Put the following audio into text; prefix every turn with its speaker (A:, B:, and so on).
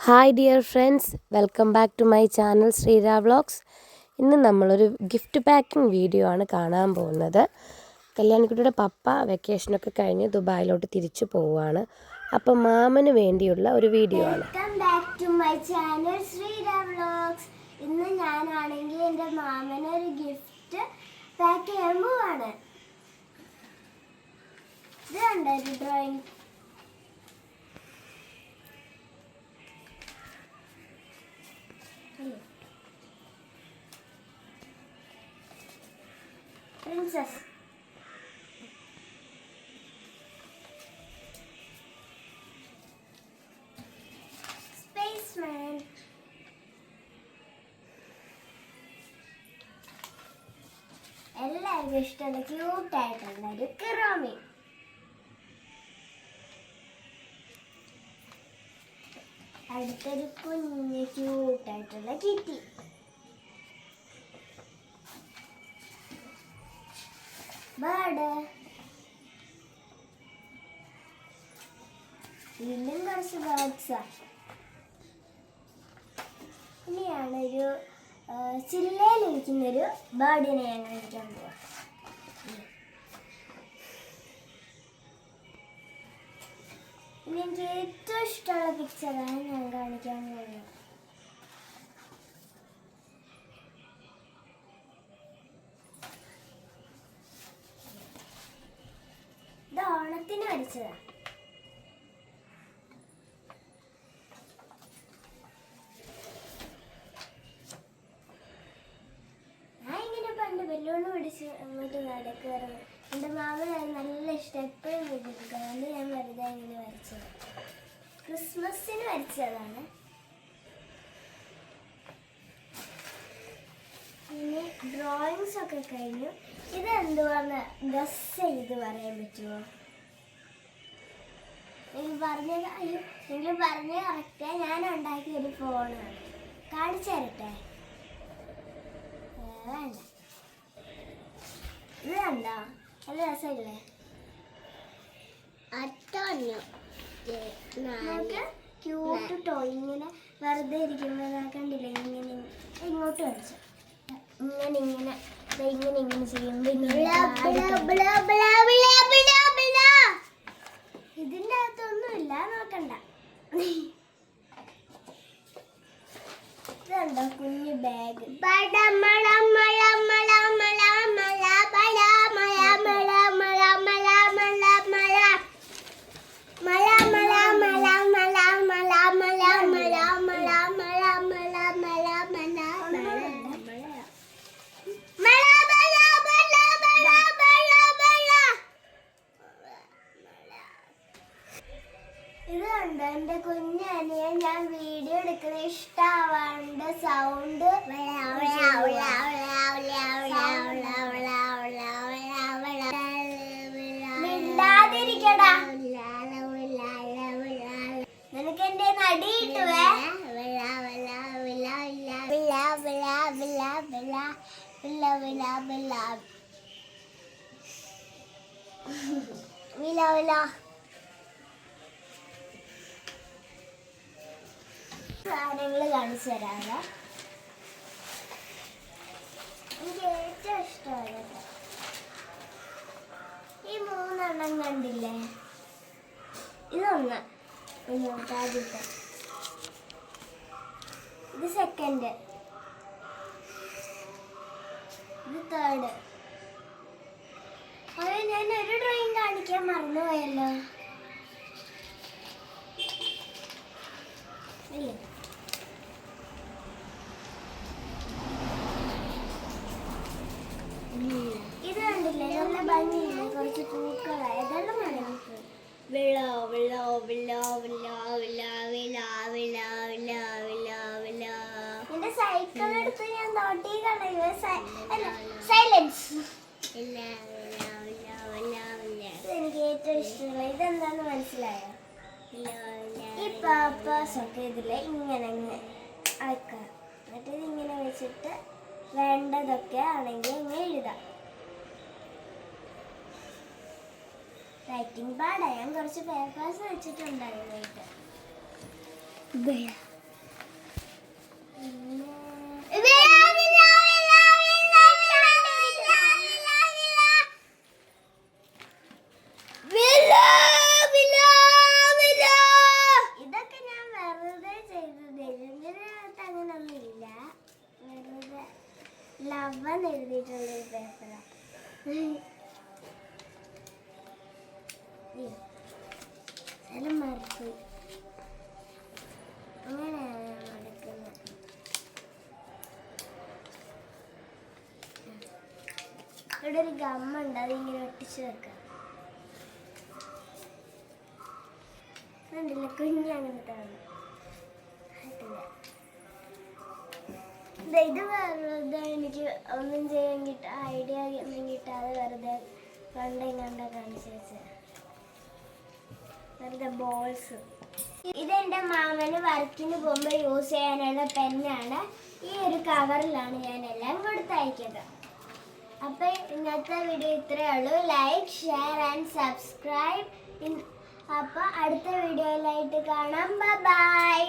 A: Hi dear friends, welcome back to my channel Sreera vlogs. ഇന്ന് നമ്മളൊരു gift packing video ആണ് കാണാൻ പോകുന്നത്. കല്യാണിക്കുട്ടിയുടെ പപ്പ വെക്കേഷനൊക്കെ കഴിഞ്ഞ് ദുബായിലോട്ട് തിരിച്ചു പോവുകയാണ്. അപ്പം മാമന് വേണ്ടിയുള്ള ഒരു വീഡിയോ ആണ്.
B: Welcome back to my channel Sreera vlogs. ഇന്ന് ഞാനാണെങ്കിൽ എൻ്റെ മാമന് ഒരു ഗിഫ്റ്റ് പാക്ക് ചെയ്യാൻ പോവാണ്. ഇത് കണ്ടോ ഒരു ഡ്രോയിങ്. പ്രിൻസസ് സ്പേസ്മാൻ, എല്ലാവർക്കും ഇഷ്ടമുള്ള ക്യൂട്ടായിട്ടുള്ള ഒരു കിറോമി. അടുത്തൊരു കുഞ്ഞ് ക്യൂട്ടായിട്ടുള്ള കിറ്റി. ബേർഡ്. ഇതിലും കുറച്ച് ബേർഡ്സാ. ഇനിയാണൊരു ചില്ലയിലിരിക്കുന്നൊരു ബേർഡിനെ ഞാൻ കാണിക്കാൻ പോവാ. ഇനി എനിക്ക് ഏറ്റവും ഇഷ്ടമുള്ള പിക്ചറാണ് ഞാൻ കാണിക്കാൻ പോകുന്നത്. ഇത് ഓണത്തിന് വരച്ചതാ. ഞാൻ ഇങ്ങനെ പണ്ട് ബലൂണ് പിടിച്ച് അങ്ങോട്ട് നടക്കുമായിരുന്നു. എൻ്റെ മാമന് നല്ല ഇഷ്ടം, എപ്പോഴും വിളിക്കും. അതുകൊണ്ട് ഞാൻ വെറുതെ ഇങ്ങനെ വരച്ചത്. ക്രിസ്മസിന് വരച്ചതാണ്. പിന്നെ ഡ്രോയിങ്സ് ഒക്കെ കഴിഞ്ഞു. ഇത് എന്തുവാന്ന് ഗസ് ചെയ്ത് പറയാൻ പറ്റുമോ? നിങ്ങൾ പറഞ്ഞത് കറക്റ്റ്. ഞാൻ ഉണ്ടാക്കിയ ഒരു ഫോണാണ്. കാണിച്ചു തരട്ടെ? വേണ്ട. ഇത് കണ്ടോ? നല്ല രസമില്ലേ? നമുക്ക് ക്യൂട്ട് ടോയ് ഇങ്ങനെ വെറുതെ ഇരിക്കുമ്പോൾ കണ്ടില്ലേ, ഇങ്ങനെ ഇങ്ങോട്ട് കളിച്ചു ഇങ്ങനെ ഇങ്ങനെ ഇങ്ങനെ ഇങ്ങനെ ചെയ്യുമ്പോൾ ഇതിൻ്റെ അകത്തൊന്നുമില്ല, നോക്കണ്ട. ഇതുണ്ടോ കുഞ്ഞു ബാഗ്. ഇതുണ്ട് എൻ്റെ കുഞ്ഞനിയൻ. ഞാൻ വീഡിയോ എടുക്കുന്നത് ഇഷ്ടമാവാണ്ട് സൗണ്ട് മിണ്ടാതിരിക്കടാ. നിനക്ക് എന്റെ നടി കിട്ടുവേ. സാധനങ്ങൾ കാണിച്ചു തരാതെ. എനിക്ക് ഏറ്റവും ഇഷ്ടമായത് ഈ 3 കണ്ടില്ലേ? ഇതൊന്ന് ആദ്യത്തെ, ഇത് സെക്കൻഡ്, ഇത് തേർഡ്. അത് ഞാൻ ഒരു ഡ്രോയിങ് കാണിക്കാൻ മറന്നുപോയല്ലോ. ഇത് കണ്ടില്ലേ? നല്ല ഭംഗിയില്ലേ? കുറച്ച് പൂക്കളാ. ഏതെല്ലാം എന്റെ സൈക്കിൾ എടുത്ത് ഞാൻ തോട്ടി കളയുക. സൈലൻസ്. എനിക്ക് ഏറ്റവും ഇഷ്ടമുള്ള ഇതെന്താന്ന് മനസ്സിലായോ? ഈ പേപ്പേഴ്സ് ഒക്കെ ഇതില് ഇങ്ങനെ അയക്കാം. എന്നിട്ട് ഇതിങ്ങനെ വെച്ചിട്ട് വേണ്ടതൊക്കെ ആണെങ്കിൽ ഇങ്ങനെ എഴുതാം. റൈറ്റിംഗ് പാടാ. ഞാൻ കുറച്ച് പേപ്പേഴ്സ് വെച്ചിട്ടുണ്ടായിരുന്നു. ഇതൊക്കെ ഞാൻ വെറുതെ ചെയ്തത്. ഇതിനകത്ത് അങ്ങനൊന്നുമില്ല. വെറുതെ ലവൻ എഴുതിയിട്ടുള്ളൊരു പേപ്പറാണ്. സ്ഥലം മറച്ചു. അങ്ങനെയാണ് ഞാൻ മടക്കുന്നത്. ഇവിടെ ഒരു ഗമ്മുണ്ട്, അതിങ്ങനെ ഒട്ടിച്ചു വെക്കാം. കണ്ടില്ല, കുഞ്ഞങ്ങനെ കാണും. ഇത് വെറുതെ എനിക്ക് ഒന്നും ചെയ്യാൻ ഐഡിയ ഒന്നും കിട്ടാതെ വെറുതെ കണ്ട കാണിച്ചു വെച്ചത്. വെറുതെ ബോൾസ്. ഇതെൻ്റെ മാമന് വർക്കിന് പോകുമ്പോൾ യൂസ് ചെയ്യാനുള്ള പെന്നാണ്. ഈ ഒരു കവറിലാണ് ഞാൻ എല്ലാം കൊടുത്തയക്കുന്നത്. അപ്പോൾ ഇന്നത്തെ വീഡിയോ ഇത്രയേ ഉള്ളൂ. Like, share and subscribe. അപ്പോൾ അടുത്ത വീഡിയോയിലായിട്ട് കാണാം. ബൈ.